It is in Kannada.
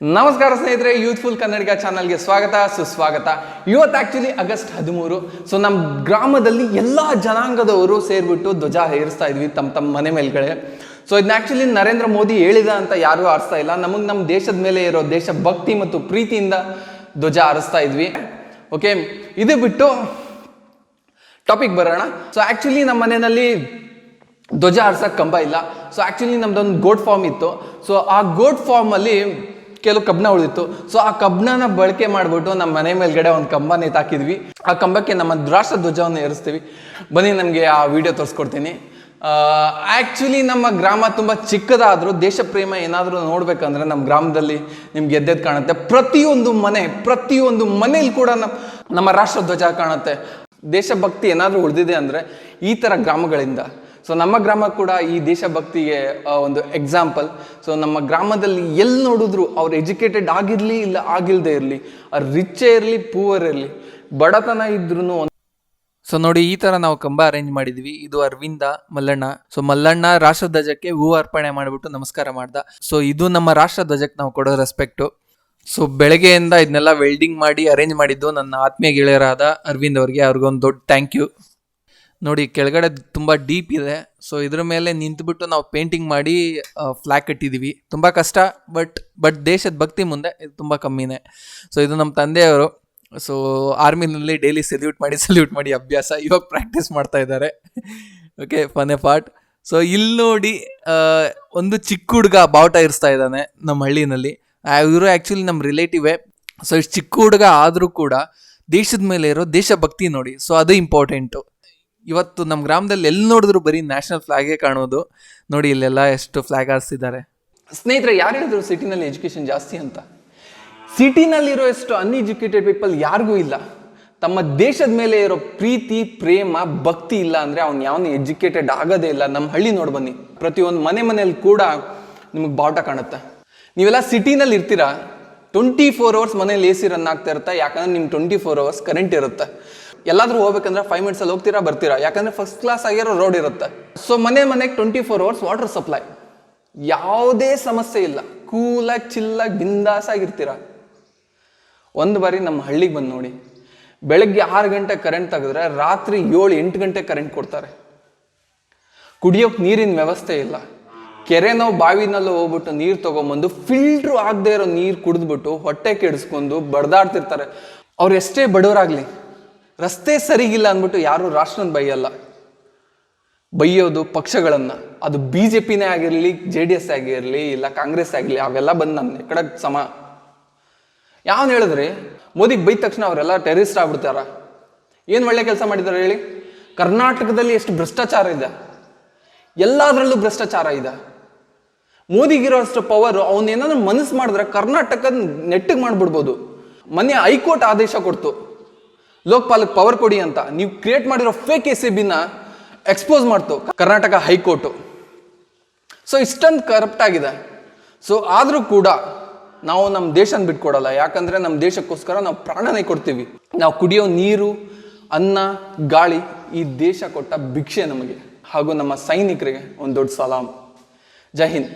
ನಮಸ್ಕಾರ ಸ್ನೇಹಿತರೆ, ಯೂತ್ಫುಲ್ ಕನ್ನಡಿಗ ಚಾನಲ್ಗೆ ಸ್ವಾಗತ ಸುಸ್ವಾಗತ. ಇವತ್ತು ಆಕ್ಚುಲಿ ಆಗಸ್ಟ್ 13. ಸೊ ನಮ್ಮ ಗ್ರಾಮದಲ್ಲಿ ಎಲ್ಲ ಜನಾಂಗದವರು ಸೇರ್ಬಿಟ್ಟು ಧ್ವಜ ಹೇರಿಸ್ತಾ ಇದ್ವಿ ತಮ್ಮ ಮನೆ ಮೇಲ್ಗಡೆ. ಸೊ ಇದನ್ನ ಆಕ್ಚುಲಿ ನರೇಂದ್ರ ಮೋದಿ ಹೇಳಿದ ಅಂತ ಯಾರೂ ಆರಿಸ್ತಾ ಇಲ್ಲ. ನಮಗೆ ನಮ್ಮ ದೇಶದ ಮೇಲೆ ಇರೋ ದೇಶಭಕ್ತಿ ಮತ್ತು ಪ್ರೀತಿಯಿಂದ ಧ್ವಜ ಹಾರಿಸ್ತಾ ಇದ್ವಿ. ಓಕೆ, ಇದು ಬಿಟ್ಟು ಟಾಪಿಕ್ ಬರೋಣ. ಸೊ ಆಕ್ಚುಲಿ ನಮ್ಮ ಮನೆಯಲ್ಲಿ ಧ್ವಜ ಹಾರ್ಸಕ್ಕೆ ಕಂಬ ಇಲ್ಲ. ಸೊ ಆಕ್ಚುಲಿ ನಮ್ದೊಂದು ಗೋಟ್ ಫಾರ್ಮ್ ಇತ್ತು. ಸೊ ಆ ಗೋಟ್ ಫಾರ್ಮಲ್ಲಿ ಕೆಲವು ಕಬ್ಬಣ ಉಳಿದಿತ್ತು. ಸೊ ಆ ಕಬ್ಬಣನ ಬಳಕೆ ಮಾಡಿಬಿಟ್ಟು ನಮ್ಮ ಮನೆ ಮೇಲ್ಗಡೆ ಒಂದು ಕಂಬ ನೇತಾಕಿದ್ವಿ. ಆ ಕಂಬಕ್ಕೆ ನಮ್ಮ ರಾಷ್ಟ್ರ ಧ್ವಜವನ್ನು ಏರಿಸ್ತೀವಿ. ಬನ್ನಿ, ನಮಗೆ ಆ ವಿಡಿಯೋ ತೋರಿಸ್ಕೊಡ್ತೀನಿ. ಆ್ಯಕ್ಚುಲಿ ನಮ್ಮ ಗ್ರಾಮ ತುಂಬ ಚಿಕ್ಕದಾದರೂ ದೇಶ ಪ್ರೇಮ ಏನಾದರೂ ನೋಡ್ಬೇಕಂದ್ರೆ ನಮ್ಮ ಗ್ರಾಮದಲ್ಲಿ ನಿಮ್ಗೆ ಎದ್ದೆದ್ದು ಕಾಣುತ್ತೆ. ಪ್ರತಿಯೊಂದು ಮನೇಲಿ ಕೂಡ ನಮ್ಮ ರಾಷ್ಟ್ರ ಧ್ವಜ ಕಾಣುತ್ತೆ. ದೇಶಭಕ್ತಿ ಏನಾದರೂ ಉಳಿದಿದೆ ಅಂದರೆ ಈ ಥರ ಗ್ರಾಮಗಳಿಂದ. ಸೊ ನಮ್ಮ ಗ್ರಾಮ ಕೂಡ ಈ ದೇಶಭಕ್ತಿಗೆ ಒಂದು ಎಕ್ಸಾಂಪಲ್. ಸೊ ನಮ್ಮ ಗ್ರಾಮದಲ್ಲಿ ಎಲ್ಲಿ ನೋಡಿದ್ರು ಅವ್ರು ಎಜುಕೇಟೆಡ್ ಆಗಿರಲಿ ಇಲ್ಲ ಆಗಿಲ್ಲದೆ ಇರಲಿ, ರಿಚ್ಚೇ ಇರಲಿ ಪೂವರ್ ಇರಲಿ, ಬಡತನ ಇದ್ರೂ. ಸೊ ನೋಡಿ, ಈ ಥರ ನಾವು ಕಂಬ ಅರೇಂಜ್ ಮಾಡಿದ್ವಿ. ಇದು ಅರವಿಂದ ಮಲ್ಲಣ್ಣ. ಸೊ ಮಲ್ಲಣ್ಣ ರಾಷ್ಟ್ರ ಧ್ವಜಕ್ಕೆ ಹೂ ಅರ್ಪಣೆ ಮಾಡಿಬಿಟ್ಟು ನಮಸ್ಕಾರ ಮಾಡ್ದ. ಸೊ ಇದು ನಮ್ಮ ರಾಷ್ಟ್ರ ಧ್ವಜಕ್ಕೆ ನಾವು ಕೊಡೋ ರೆಸ್ಪೆಕ್ಟು. ಸೊ ಬೆಳಗ್ಗೆಯಿಂದ ಇದನ್ನೆಲ್ಲ ವೆಲ್ಡಿಂಗ್ ಮಾಡಿ ಅರೇಂಜ್ ಮಾಡಿದ್ದು ನನ್ನ ಆತ್ಮೀಯ ಗೆಳೆಯರಾದ ಅರವಿಂದ್ ಅವ್ರಿಗೆ. ಅವ್ರಿಗೊಂದು ದೊಡ್ಡ ಥ್ಯಾಂಕ್ ಯು. ನೋಡಿ, ಕೆಳಗಡೆ ತುಂಬ ಡೀಪ್ ಇದೆ. ಸೊ ಇದ್ರ ಮೇಲೆ ನಿಂತುಬಿಟ್ಟು ನಾವು ಪೇಂಟಿಂಗ್ ಮಾಡಿ ಫ್ಲ್ಯಾಗ್ ಕಟ್ಟಿದ್ದೀವಿ. ತುಂಬ ಕಷ್ಟ, ಬಟ್ ದೇಶದ ಭಕ್ತಿ ಮುಂದೆ ಇದು ತುಂಬ ಕಮ್ಮಿನೇ. ಸೊ ಇದು ನಮ್ಮ ತಂದೆಯವರು. ಸೊ ಆರ್ಮಿನಲ್ಲಿ ಡೈಲಿ ಸಲ್ಯೂಟ್ ಮಾಡಿ ಅಭ್ಯಾಸ. ಇವಾಗ ಪ್ರಾಕ್ಟೀಸ್ ಮಾಡ್ತಾ ಇದ್ದಾರೆ. Okay, fun A part. So ಇಲ್ಲಿ ನೋಡಿ, ಒಂದು ಚಿಕ್ಕ ಹುಡುಗ ಬಾವುಟ ಇರಿಸ್ತಾ ಇದ್ದಾನೆ ನಮ್ಮ ಹಳ್ಳಿನಲ್ಲಿ. ಇವರು ಆ್ಯಕ್ಚುಲಿ ನಮ್ಮ ರಿಲೇಟಿವೇ. ಸೊ ಇಷ್ಟು ಚಿಕ್ಕ ಹುಡುಗ ಆದರೂ ಕೂಡ ದೇಶದ ಮೇಲೆ ಇರೋ ದೇಶಭಕ್ತಿ ನೋಡಿ. ಸೊ ಅದು ಇಂಪಾರ್ಟೆಂಟು. ಇವತ್ತು ನಮ್ಮ ಗ್ರಾಮದಲ್ಲಿ ಎಲ್ಲಿ ನೋಡಿದ್ರು ಬರೀ ನ್ಯಾಷನಲ್ ಫ್ಲಾಗೇ ಕಾಣೋದು. ನೋಡಿ, ಇಲ್ಲೆಲ್ಲ ಎಷ್ಟು ಫ್ಲಾಗ್ ಹಾರಿಸಿದ್ದಾರೆ. ಸ್ನೇಹಿತರೆ, ಯಾರು ಹೇಳಿದ್ರು ಸಿಟಿನಲ್ಲಿ ಎಜುಕೇಷನ್ ಜಾಸ್ತಿ ಅಂತ? ಸಿಟಿನಲ್ಲಿರೋ ಎಷ್ಟು ಅನ್ಎಜುಕೇಟೆಡ್ ಪೀಪಲ್ ಯಾರಿಗೂ ಇಲ್ಲ. ತಮ್ಮ ದೇಶದ ಮೇಲೆ ಇರೋ ಪ್ರೀತಿ, ಪ್ರೇಮ, ಭಕ್ತಿ ಇಲ್ಲ ಅಂದರೆ ಅವ್ನು ಯಾವನು ಎಜುಕೇಟೆಡ್ ಆಗೋದೇ ಇಲ್ಲ. ನಮ್ಮ ಹಳ್ಳಿ ನೋಡಿ ಬನ್ನಿ, ಪ್ರತಿಯೊಂದು ಮನೇಲಿ ಕೂಡ ನಿಮಗೆ ಬಾವುಟ ಕಾಣುತ್ತೆ. ನೀವೆಲ್ಲ ಸಿಟಿನಲ್ಲಿ ಇರ್ತೀರಾ, 24 hours ಮನೇಲಿ AC ರನ್ ಆಗ್ತಾ ಇರುತ್ತೆ. ಯಾಕಂದ್ರೆ ನಿಮ್ಗೆ 24 hours ಕರೆಂಟ್ ಇರುತ್ತೆ. ಎಲ್ಲಾದ್ರೂ ಹೋಗ್ಬೇಕಂದ್ರೆ 5 minutes ಹೋಗ್ತೀರಾ ಬರ್ತೀರಾ, ಯಾಕಂದ್ರೆ ಫಸ್ಟ್ ಕ್ಲಾಸ್ ಆಗಿರೋ ರೋಡ್ ಇರುತ್ತೆ. ಸೊ ಮನೆಗೆ 24 hours ವಾಟರ್ ಸಪ್ಲೈ, ಯಾವುದೇ ಸಮಸ್ಯೆ ಇಲ್ಲ. ಕೂಲಾಗಿ ಚಿಲ್ಲಾಗಿ ಬಿಂದಾಸ್ ಆಗಿರ್ತೀರ. ಒಂದು ಬಾರಿ ನಮ್ಮ ಹಳ್ಳಿಗೆ ಬಂದು ನೋಡಿ, ಬೆಳಗ್ಗೆ 6 ಗಂಟೆ ಕರೆಂಟ್ ತೆಗೆದ್ರೆ ರಾತ್ರಿ 7-8 ಗಂಟೆ ಕರೆಂಟ್ ಕೊಡ್ತಾರೆ. ಕುಡಿಯೋಕೆ ನೀರಿನ ವ್ಯವಸ್ಥೆ ಇಲ್ಲ. ಕೆರೆನೋ ಬಾವಿನಲ್ಲೋ ಹೋಗ್ಬಿಟ್ಟು ನೀರು ತೊಗೊಂಬಂದು ಫಿಲ್ಟ್ರು ಆಗದೆ ಇರೋ ನೀರು ಕುಡಿದ್ಬಿಟ್ಟು ಹೊಟ್ಟೆ ಕೆಡಿಸ್ಕೊಂಡು ಬಡ್ದಾಡ್ತಿರ್ತಾರೆ. ಅವ್ರು ಎಷ್ಟೇ ಬಡವರಾಗ್ಲಿ, ರಸ್ತೆ ಸರಿಗಿಲ್ಲ ಅಂದ್ಬಿಟ್ಟು ಯಾರು ರಾಷ್ಟ್ರನ ಬೈಯೋದು ಪಕ್ಷಗಳನ್ನು. ಅದು BJPನೇ ಆಗಿರಲಿ, JDS ಆಗಿರಲಿ, ಇಲ್ಲ ಕಾಂಗ್ರೆಸ್ ಆಗಿರಲಿ, ಅವೆಲ್ಲ ಬಂದು ನನ್ನ ಕಡೆ ಸಮ. ಯಾವನು ಹೇಳಿದ್ರಿ ಮೋದಿಗೆ ಬೈದ ತಕ್ಷಣ ಅವರೆಲ್ಲ ಟೆರರಿಸ್ಟ್ ಆಗ್ಬಿಡ್ತಾರ? ಏನು ಒಳ್ಳೆ ಕೆಲಸ ಮಾಡಿದ್ದಾರೆ ಹೇಳಿ? ಕರ್ನಾಟಕದಲ್ಲಿ ಎಷ್ಟು ಭ್ರಷ್ಟಾಚಾರ ಇದೆ, ಎಲ್ಲದರಲ್ಲೂ ಭ್ರಷ್ಟಾಚಾರ ಇದೆ. ಮೋದಿಗಿರೋ ಅಷ್ಟು ಪವರು, ಅವನೇನಾದ್ರೂ ಮನಸ್ಸು ಮಾಡಿದ್ರೆ ಕರ್ನಾಟಕದ ನೆಟ್ಟಿಗೆ ಮಾಡಿಬಿಡ್ಬೋದು. ಮೊನ್ನೆ ಹೈಕೋರ್ಟ್ ಆದೇಶ ಕೊಡ್ತು, ಲೋಕಪಾಲಕ್ಕೆ ಪವರ್ ಕೊಡಿ ಅಂತ. ನೀವು ಕ್ರಿಯೇಟ್ ಮಾಡಿರೋ ಫೇಕ್ ACBನ ಎಕ್ಸ್ಪೋಸ್ ಮಾಡ್ತು ಕರ್ನಾಟಕ ಹೈಕೋರ್ಟು. ಸೊ ಇಷ್ಟೊಂದು ಕರಪ್ಟ್ ಆಗಿದೆ. ಸೊ ಆದರೂ ಕೂಡ ನಾವು ನಮ್ಮ ದೇಶನ ಬಿಟ್ಕೊಡಲ್ಲ. ಯಾಕಂದರೆ ನಮ್ಮ ದೇಶಕ್ಕೋಸ್ಕರ ನಾವು ಪ್ರಾಣನೇ ಕೊಡ್ತೀವಿ. ನಾವು ಕುಡಿಯೋ ನೀರು, ಅನ್ನ, ಗಾಳಿ ಈ ದೇಶ ಕೊಟ್ಟ ಭಿಕ್ಷೆ ನಮಗೆ. ಹಾಗೂ ನಮ್ಮ ಸೈನಿಕರಿಗೆ ಒಂದು ದೊಡ್ಡ ಸಲಾಮ್. ಜೈ ಹಿಂದ್.